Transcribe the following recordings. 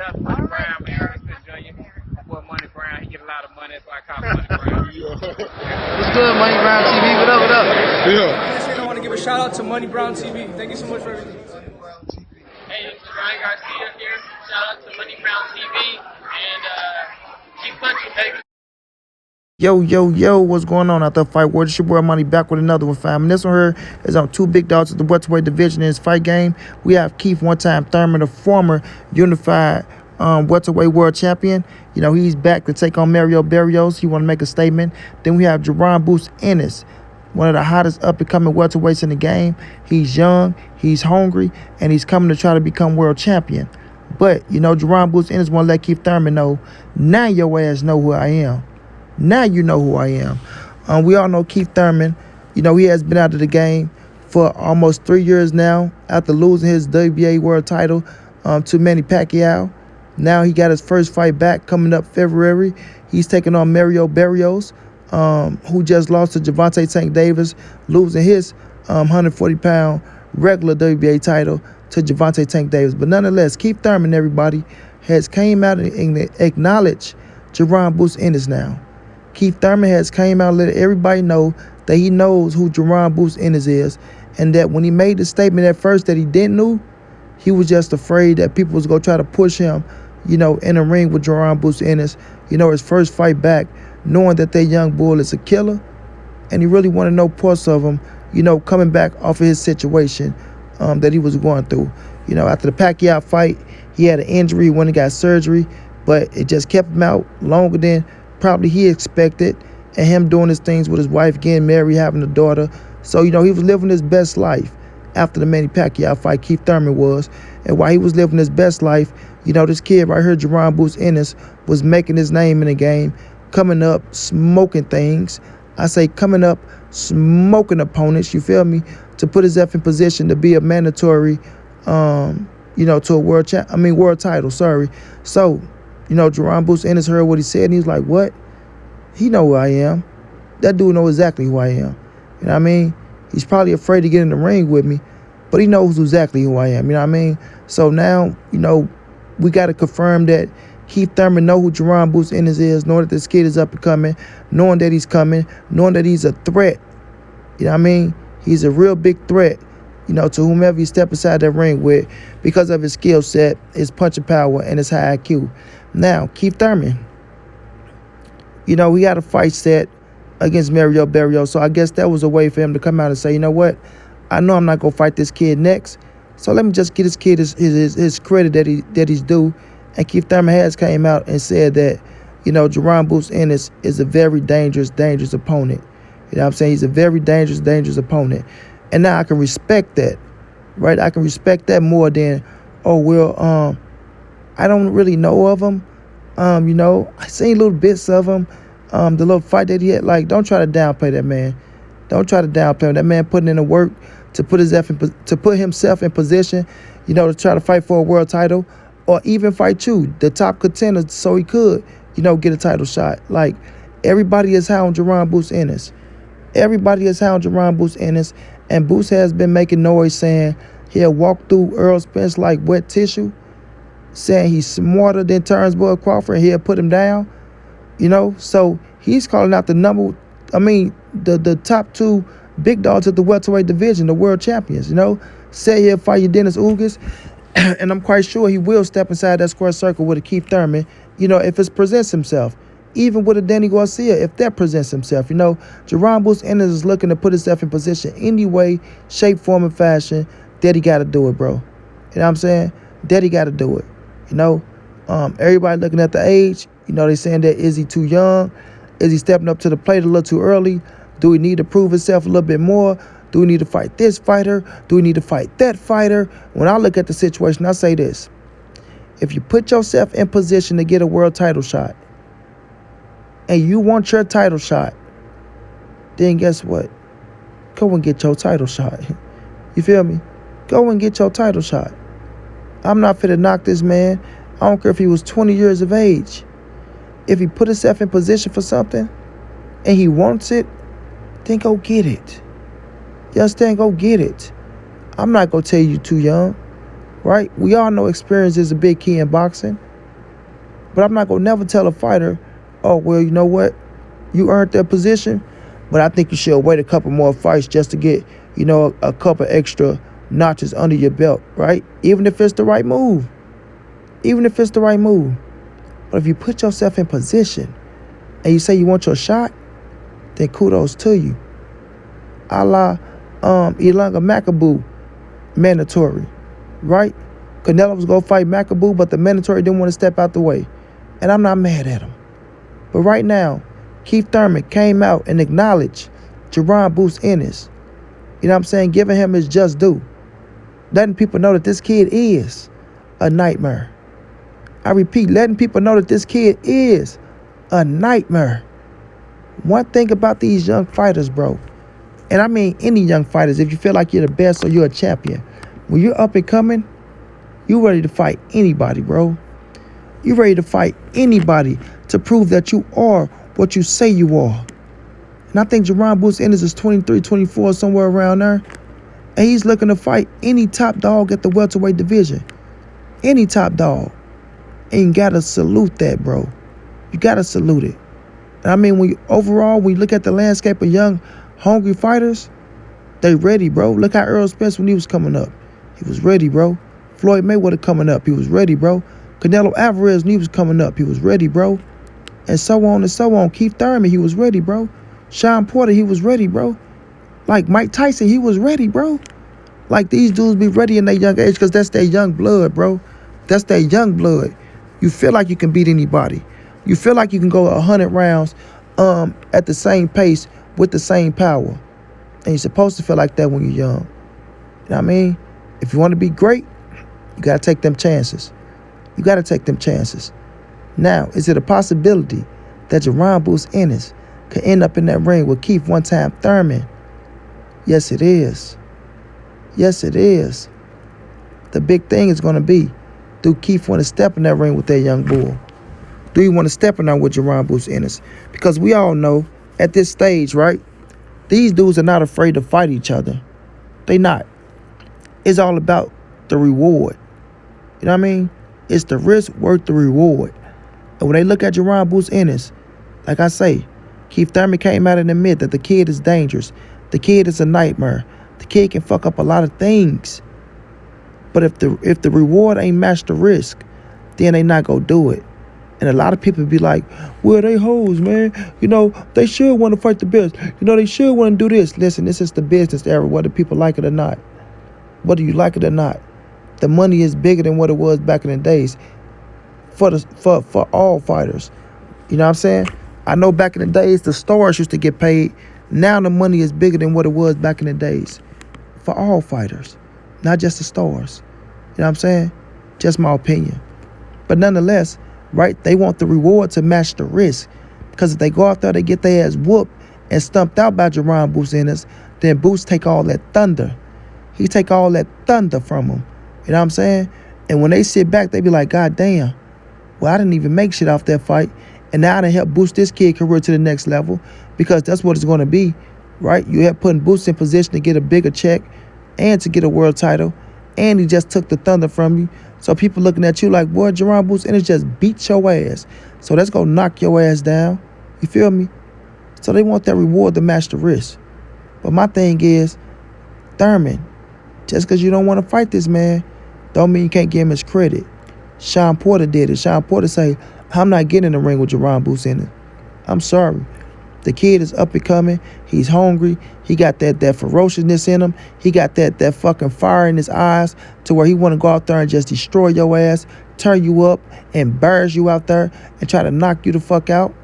Shout out to Money Brown, man. Earnest Junior. My boy Money Brown, he get a lot of money, so I call him Money Brown. What's good, Money Brown TV? What up, what up? I want to give a shout out to Money Brown TV. Thank you so much for everything. Hey, this is Ryan Garcia here. Shout out to Money Brown TV and keep punching, baby. Yo, what's going on out there, Fight World? It's your boy Money back with another one, fam. And this one here is on two big dogs at the welterweight division in his fight game. We have Keith, one-time Thurman, the former unified welterweight world champion. You know, he's back to take on Mario Barrios. He want to make a statement. Then we have Jaron Ennis, one of the hottest up-and-coming welterweights in the game. He's young, he's hungry, and he's coming to try to become world champion. But, you know, Jaron Ennis want to let Keith Thurman know, now your ass know who I am. Now you know who I am. We all know Keith Thurman. You know, he has been out of the game for almost 3 years now after losing his WBA world title to Manny Pacquiao. Now he got his first fight back coming up February. He's taking on Mario Barrios, who just lost to Gervonta Tank Davis, losing his 140-pound regular WBA title to Gervonta Tank Davis. But nonetheless, Keith Thurman, everybody, has came out and acknowledged Jaron Ennis now. Keith Thurman has came out and let everybody know that he knows who Jaron Ennis is, and that when he made the statement at first that he didn't know, he was just afraid that people was going to try to push him, you know, in the ring with Jaron Ennis, you know, his first fight back, knowing that young bull is a killer, and he really wanted no parts of him, you know, coming back off of his situation that he was going through. You know, after the Pacquiao fight, he had an injury when he got surgery, but it just kept him out longer than probably he expected, and him doing his things with his wife, getting married, having a daughter. So, you know, he was living his best life after the Manny Pacquiao fight, Keith Thurman was. And while he was living his best life, you know, this kid right here, Jaron Ennis, was making his name in the game, coming up, smoking things. I say coming up, smoking opponents, you feel me, to put his F in position to be a mandatory, you know, to a world title, sorry. So, you know, Jaron Ennis heard what he said, and he was like, what? He know who I am. That dude know exactly who I am. You know what I mean? He's probably afraid to get in the ring with me, but he knows exactly who I am. You know what I mean? So now, you know, we got to confirm that Keith Thurman know who Jaron Ennis is, knowing that this kid is up and coming, knowing that he's coming, knowing that he's a threat. You know what I mean? He's a real big threat, you know, to whomever he step inside that ring with because of his skill set, his punching power, and his high IQ. Now, Keith Thurman, you know, he had a fight set against Mario Barrios, so I guess that was a way for him to come out and say, you know what, I know I'm not going to fight this kid next, so let me just get this kid his credit that he's due. And Keith Thurman has came out and said that, you know, Jaron Ennis is a very dangerous opponent. You know what I'm saying? He's a very dangerous opponent. And now I can respect that, right? I can respect that more than, oh, well, I don't really know of him. You know, I seen little bits of him. The little fight that he had, like, don't try to downplay that man. Don't try to downplay him. That man putting in the work to put himself in position, you know, to try to fight for a world title or even fight you, the top contender, so he could, you know, get a title shot. Like, everybody is hounding Jaron Ennis. Everybody is hounding Jaron Ennis, and Boots has been making noise saying he'll walk through Earl Spence like wet tissue, saying he's smarter than Terrence Crawford, and he'll put him down, you know. So he's calling out the top two big dogs at the welterweight division, the world champions, you know. Say he'll fight you Dennis Ugas, and I'm quite sure he will step inside that square circle with a Keith Thurman, you know, if it presents himself. Even with a Danny Garcia, if that presents himself, you know. Jaron Ennis is looking to put himself in position any way, shape, form, and fashion that he got to do it, bro. You know what I'm saying? That he got to do it. You know, everybody looking at the age, you know, they saying that is he too young? Is he stepping up to the plate a little too early? Do he need to prove himself a little bit more? Do we need to fight this fighter? Do we need to fight that fighter? When I look at the situation, I say this. If you put yourself in position to get a world title shot, and you want your title shot, then guess what? Go and get your title shot. You feel me? Go and get your title shot. I'm not finna knock this man. I don't care if he was 20 years of age. If he put himself in position for something and he wants it, then go get it. You understand? Go get it. I'm not gonna tell you too young, right? We all know experience is a big key in boxing. But I'm not going to never tell a fighter, oh, well, you know what? You earned that position, but I think you should wait a couple more fights just to get, a couple extra notches under your belt, right? Even if it's the right move. Even if it's the right move. But if you put yourself in position and you say you want your shot, then kudos to you. A la Ilunga Makabu, mandatory, right? Canelo was going to fight Makabu, but the mandatory didn't want to step out the way. And I'm not mad at him. But right now, Keith Thurman came out and acknowledged Jaron Ennis. You know what I'm saying? Giving him his just due. Letting people know that this kid is a nightmare. I repeat, letting people know that this kid is a nightmare. One thing about these young fighters, bro, and I mean any young fighters, if you feel like you're the best or you're a champion, when you're up and coming, you ready to fight anybody, bro. You ready to fight anybody to prove that you are what you say you are. And I think Jaron Ennis is 23, 24, somewhere around there. And he's looking to fight any top dog at the welterweight division. Any top dog. And you gotta salute that, bro. You gotta salute it. And I mean, when you look at the landscape of young, hungry fighters, they ready, bro. Look how Errol Spence, when he was coming up, he was ready, bro. Floyd Mayweather coming up, he was ready, bro. Canelo Alvarez, when he was coming up, he was ready, bro. And so on and so on. Keith Thurman, he was ready, bro. Sean Porter, he was ready, bro. Like Mike Tyson, he was ready, bro. Like these dudes be ready in their young age because that's their young blood, bro. That's their young blood. You feel like you can beat anybody. You feel like you can go 100 rounds at the same pace with the same power. And you're supposed to feel like that when you're young. You know what I mean? If you want to be great, you got to take them chances. You got to take them chances. Now, is it a possibility that Jaron Ennis could end up in that ring with Keith one-time Thurman? Yes, it is. Yes, it is. The big thing is going to be, do Keith want to step in that ring with that young bull? Do you want to step in there with Jaron Ennis? Because we all know, at this stage, right, these dudes are not afraid to fight each other. They not. It's all about the reward. You know what I mean? It's the risk worth the reward. And when they look at Jaron Ennis, like I say, Keith Thurman came out and admit that the kid is dangerous. The kid is a nightmare. The kid can fuck up a lot of things. But if the reward ain't matched the risk, then they not gonna do it. And a lot of people be like, well, they hoes, man. They should want to fight the best. They should want to do this. Listen, this is the business era, whether people like it or not. Whether you like it or not. The money is bigger than what it was back in the days for all fighters. You know what I'm saying? I know back in the days, the stars used to get paid. Now the money is bigger than what it was back in the days for all fighters, not just the stars. You know what I'm saying? Just my opinion. But nonetheless, right, they want the reward to match the risk. Because if they go out there, they get their ass whooped and stumped out by Jaron Ennis, then Boots take all that thunder. He take all that thunder from them. You know what I'm saying? And when they sit back, they be like, God damn, well, I didn't even make shit off that fight. And now I done help boost this kid's career to the next level, because that's what it's going to be, right? You have putting Boots in position to get a bigger check and to get a world title, and he just took the thunder from you. So people looking at you like, boy, Jaron Ennis just beat your ass. So that's going to knock your ass down. You feel me? So they want that reward to match the risk. But my thing is, Thurman, just because you don't want to fight this man, don't mean you can't give him his credit. Sean Porter did it. Sean Porter say, I'm not getting in the ring with Jaron Ennis. I'm sorry. The kid is up and coming. He's hungry. He got that ferociousness in him. He got that fucking fire in his eyes to where he want to go out there and just destroy your ass, turn you up, embarrass you out there, and try to knock you the fuck out.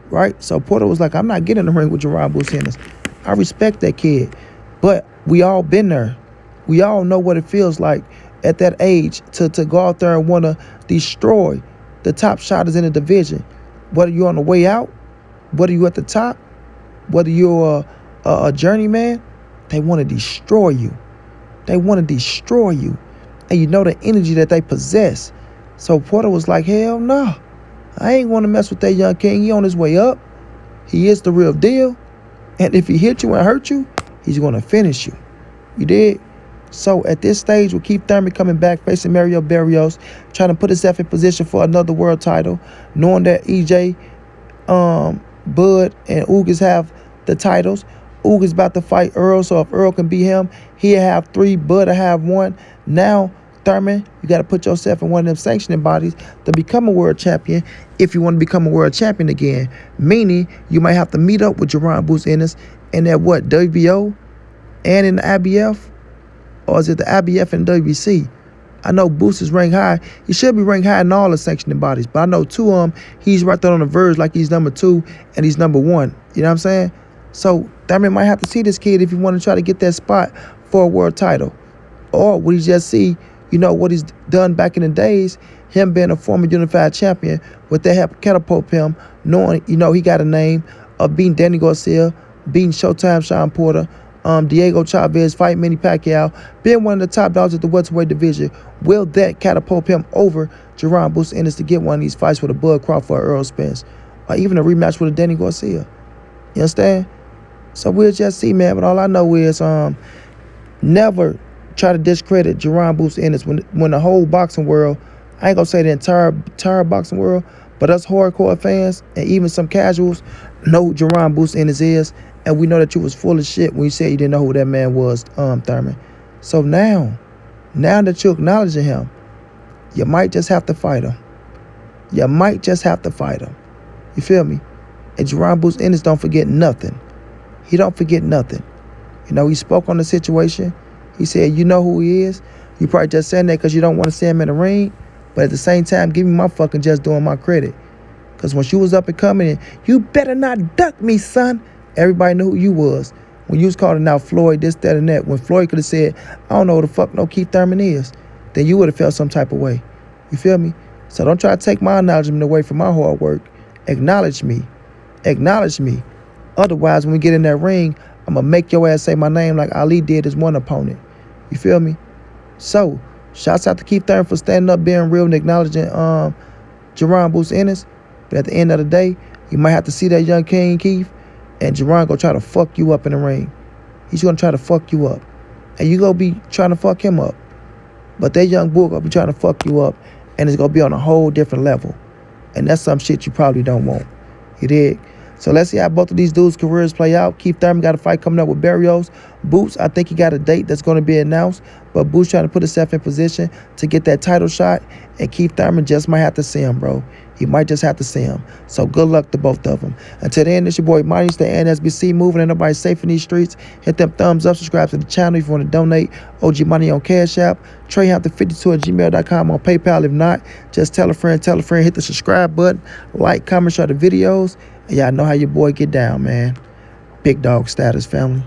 Right? So Porter was like, I'm not getting in the ring with Jaron Ennis. I respect that kid. But we all been there. We all know what it feels like at that age to go out there and want to destroy the top shotters in the division. Whether you're on the way out, whether you're at the top, whether you're a journeyman, they want to destroy you. They want to destroy you. And you know the energy that they possess. So Porter was like, hell no. I ain't want to mess with that young king. He on his way up. He is the real deal. And if he hit you and hurt you, he's going to finish you. You did? So at this stage, with Keith Thurman coming back facing Mario Barrios, trying to put himself in position for another world title, knowing that EJ, Bud, and Ugas have the titles. Ugas about to fight Earl, so if Earl can beat him, he'll have 3, Bud will have 1. Now, Thurman, you got to put yourself in one of them sanctioning bodies to become a world champion if you want to become a world champion again. Meaning, you might have to meet up with Jaron Ennis in that, WBO and in the IBF? Or is it the IBF and WBC? I know Boost is ranked high. He should be ranked high in all the sanctioning bodies. But I know 2 of them, he's right there on the verge like he's number 2 and he's number 1. You know what I'm saying? So Thurman might have to see this kid if he want to try to get that spot for a world title. Or would he just see, what he's done back in the days, him being a former unified champion, would that help catapult him, knowing, he got a name of beating Danny Garcia, beating Showtime Sean Porter, Diego Chavez, fighting Manny Pacquiao, being one of the top dogs at the welterweight division. Will that catapult him over Jaron Ennis to get one of these fights with a Bud Crawford or Earl Spence, or even a rematch with a Danny Garcia? You understand? So we'll just see, man. But all I know is never try to discredit Jaron Ennis when the whole boxing world, I ain't gonna say the entire boxing world, but us hardcore fans and even some casuals know who Jaron Ennis is. And we know that you was full of shit when you said you didn't know who that man was, Thurman. So now that you're acknowledging him, you might just have to fight him. You might just have to fight him. You feel me? And Jaron Ennis don't forget nothing. He don't forget nothing. He spoke on the situation. He said, you know who he is. You probably just saying that because you don't want to see him in the ring. But at the same time, give me my fucking just doing my credit. Because when you was up and coming, you better not duck me, son. Everybody knew who you was. When you was calling out Floyd, this, that, and that, when Floyd could have said, I don't know who the fuck no Keith Thurman is, then you would have felt some type of way. You feel me? So don't try to take my acknowledgement away from my hard work. Acknowledge me. Acknowledge me. Otherwise, when we get in that ring, I'm going to make your ass say my name like Ali did his one opponent. You feel me? So, shouts out to Keith Thurman for standing up, being real, and acknowledging Jaron Ennis. But at the end of the day, you might have to see that young King Keith, and Jaron gonna try to fuck you up in the ring. He's gonna try to fuck you up. And you gonna be trying to fuck him up. But that young bull gonna be trying to fuck you up, and it's gonna be on a whole different level. And that's some shit you probably don't want. You dig? So let's see how both of these dudes' careers play out. Keith Thurman got a fight coming up with Barrios. Boots, I think he got a date that's going to be announced. But Boots trying to put himself in position to get that title shot. And Keith Thurman just might have to see him, bro. He might just have to see him. So good luck to both of them. Until then, it's your boy Monty. Stay NSBC moving. Ain't nobody safe in these streets. Hit them thumbs up. Subscribe to the channel if you want to donate. OG Money on Cash App. TreyHunters52@gmail.com on PayPal. If not, just tell a friend. Hit the subscribe button. Like, comment, share the videos. And y'all know how your boy get down, man. Big dog status, family.